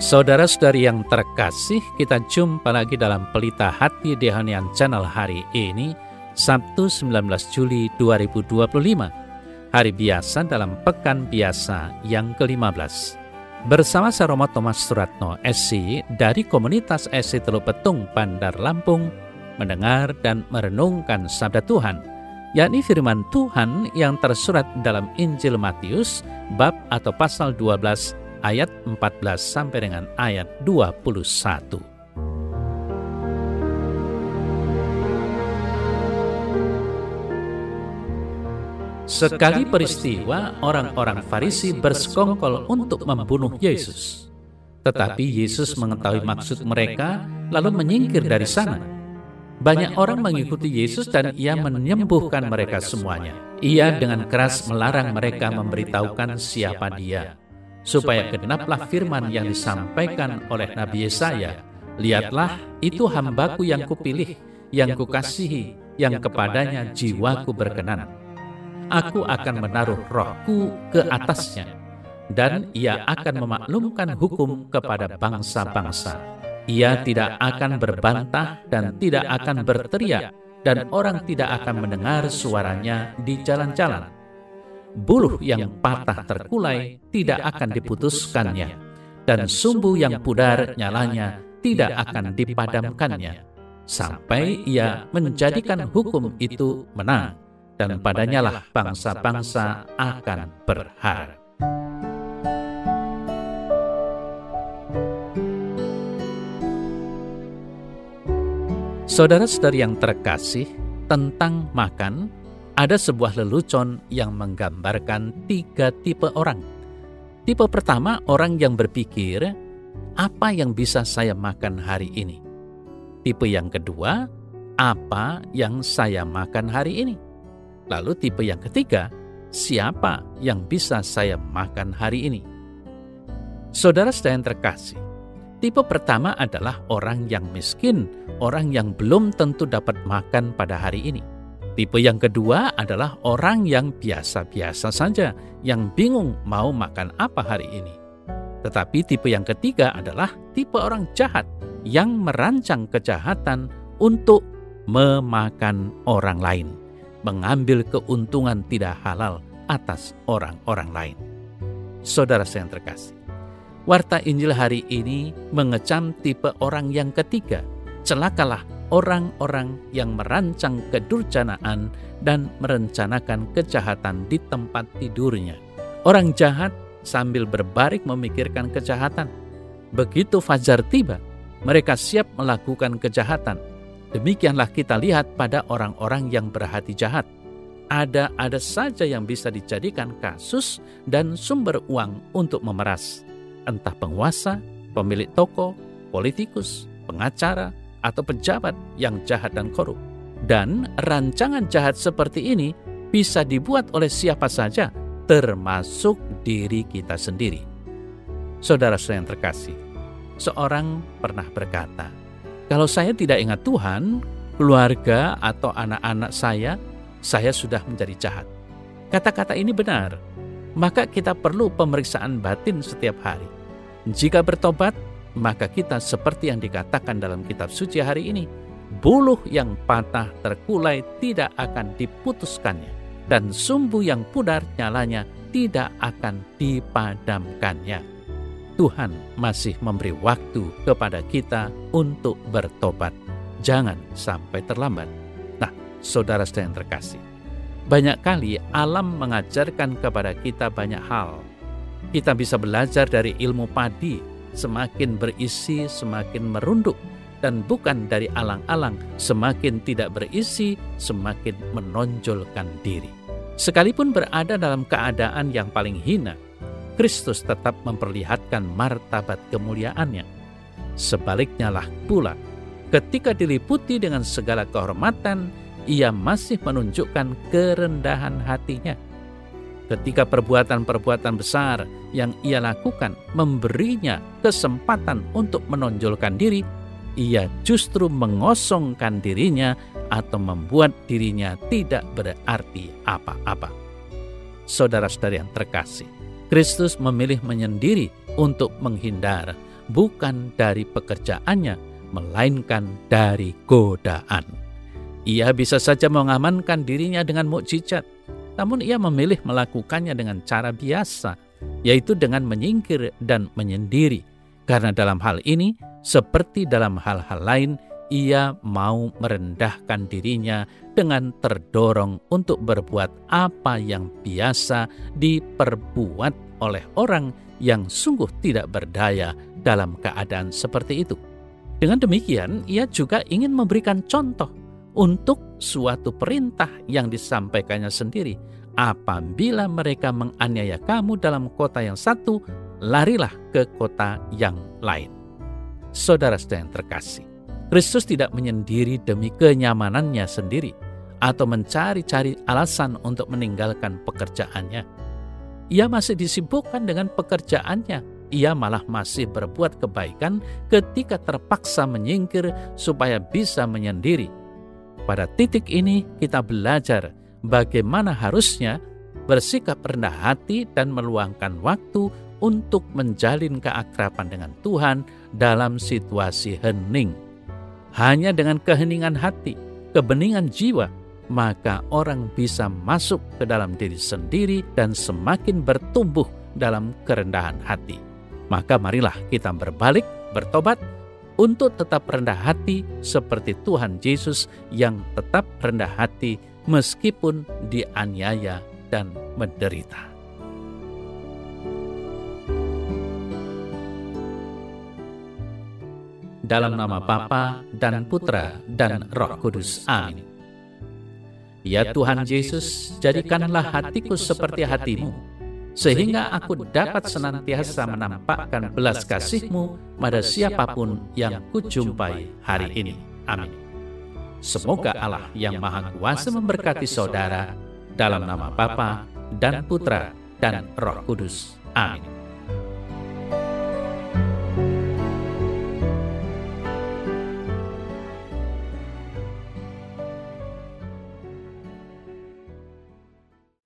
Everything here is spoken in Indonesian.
Saudara-saudari yang terkasih, kita jumpa lagi dalam Pelita Hati di Hanian Channel hari ini, Sabtu 19 Juli 2025, hari biasa dalam Pekan Biasa yang ke-15. Bersama saya Romo Thomas Suratno, SC, dari komunitas SC Teluk Betung, Bandar Lampung, mendengar dan merenungkan Sabda Tuhan, yakni firman Tuhan yang tersurat dalam Injil Matius, bab atau pasal 12, ayat 14 sampai dengan ayat 21. Sekali peristiwa, orang-orang Farisi bersekongkol untuk membunuh Yesus. Tetapi Yesus mengetahui maksud mereka, lalu menyingkir dari sana. Banyak orang mengikuti Yesus dan ia menyembuhkan mereka semuanya. Ia dengan keras melarang mereka memberitahukan siapa dia, supaya genaplah firman yang disampaikan oleh Nabi Yesaya, "Lihatlah, itu hambaku yang kupilih, yang kukasihi, yang kepadanya jiwaku berkenan. Aku akan menaruh rohku ke atasnya, dan ia akan memaklumkan hukum kepada bangsa-bangsa. Ia tidak akan berbantah dan tidak akan berteriak, dan orang tidak akan mendengar suaranya di jalan-jalan. Buluh yang patah terkulai tidak akan diputuskannya, dan sumbu yang pudar nyalanya tidak akan dipadamkannya, sampai ia menjadikan hukum itu menang, dan padanya lah bangsa-bangsa akan berharap." Saudara-saudari yang terkasih, tentang makan, ada sebuah lelucon yang menggambarkan 3 tipe orang. Tipe pertama, orang yang berpikir, apa yang bisa saya makan hari ini? Tipe yang kedua, apa yang saya makan hari ini? Lalu tipe yang ketiga, siapa yang bisa saya makan hari ini? Saudara-saudara yang terkasih, tipe pertama adalah orang yang miskin, orang yang belum tentu dapat makan pada hari ini. Tipe yang kedua adalah orang yang biasa-biasa saja, yang bingung mau makan apa hari ini. Tetapi tipe yang ketiga adalah tipe orang jahat, yang merancang kejahatan untuk memakan orang lain, mengambil keuntungan tidak halal atas orang-orang lain. Saudara saya yang terkasih, Warta Injil hari ini mengecam tipe orang yang ketiga. Celakalah orang-orang yang merancang kedurjanaan dan merencanakan kejahatan di tempat tidurnya. Orang jahat sambil berbaring memikirkan kejahatan. Begitu fajar tiba, mereka siap melakukan kejahatan. Demikianlah kita lihat pada orang-orang yang berhati jahat. Ada saja yang bisa dijadikan kasus dan sumber uang untuk memeras. Entah penguasa, pemilik toko, politikus, pengacara, atau pejabat yang jahat dan korup. Dan rancangan jahat seperti ini bisa dibuat oleh siapa saja, termasuk diri kita sendiri. Saudara-saudara yang terkasih, seorang pernah berkata, "Kalau saya tidak ingat Tuhan, keluarga atau anak-anak saya sudah menjadi jahat." Kata-kata ini benar, maka kita perlu pemeriksaan batin setiap hari. Jika bertobat, maka kita seperti yang dikatakan dalam kitab suci hari ini, buluh yang patah terkulai tidak akan diputuskannya, dan sumbu yang pudar nyalanya tidak akan dipadamkannya. Tuhan masih memberi waktu kepada kita untuk bertobat. Jangan sampai terlambat. Nah, saudara-saudara yang terkasih, banyak kali alam mengajarkan kepada kita banyak hal. Kita bisa belajar dari ilmu padi, semakin berisi semakin merunduk, dan bukan dari alang-alang, semakin tidak berisi semakin menonjolkan diri. Sekalipun berada dalam keadaan yang paling hina, Kristus tetap memperlihatkan martabat kemuliaannya. Sebaliknya lah pula, ketika diliputi dengan segala kehormatan, ia masih menunjukkan kerendahan hatinya. Ketika perbuatan-perbuatan besar yang ia lakukan memberinya kesempatan untuk menonjolkan diri, ia justru mengosongkan dirinya atau membuat dirinya tidak berarti apa-apa. Saudara-saudari yang terkasih, Kristus memilih menyendiri untuk menghindar bukan dari pekerjaannya, melainkan dari godaan. Ia bisa saja mengamankan dirinya dengan mukjizat, namun ia memilih melakukannya dengan cara biasa, yaitu dengan menyingkir dan menyendiri. Karena dalam hal ini, seperti dalam hal-hal lain, ia mau merendahkan dirinya dengan terdorong untuk berbuat apa yang biasa diperbuat oleh orang yang sungguh tidak berdaya dalam keadaan seperti itu. Dengan demikian, ia juga ingin memberikan contoh untuk suatu perintah yang disampaikannya sendiri. Apabila mereka menganiaya kamu dalam kota yang satu, larilah ke kota yang lain. Saudara-saudara yang terkasih, Kristus tidak menyendiri demi kenyamanannya sendiri atau mencari-cari alasan untuk meninggalkan pekerjaannya. Ia masih disibukkan dengan pekerjaannya. Ia malah masih berbuat kebaikan ketika terpaksa menyingkir supaya bisa menyendiri. Pada titik ini kita belajar bagaimana harusnya bersikap rendah hati dan meluangkan waktu untuk menjalin keakraban dengan Tuhan dalam situasi hening. Hanya dengan keheningan hati, kebeningan jiwa, maka orang bisa masuk ke dalam diri sendiri dan semakin bertumbuh dalam kerendahan hati. Maka marilah kita berbalik, bertobat, untuk tetap rendah hati seperti Tuhan Yesus yang tetap rendah hati meskipun dianiaya dan menderita. Dalam nama Bapa dan Putra dan Roh Kudus. Amin. Ya Tuhan Yesus, jadikanlah hatiku seperti hatimu, sehingga aku dapat senantiasa menampakkan belas kasih-Mu pada siapapun yang kujumpai hari ini. Amin. Semoga Allah yang Maha Kuasa memberkati saudara dalam nama Bapa dan Putra dan Roh Kudus. Amin.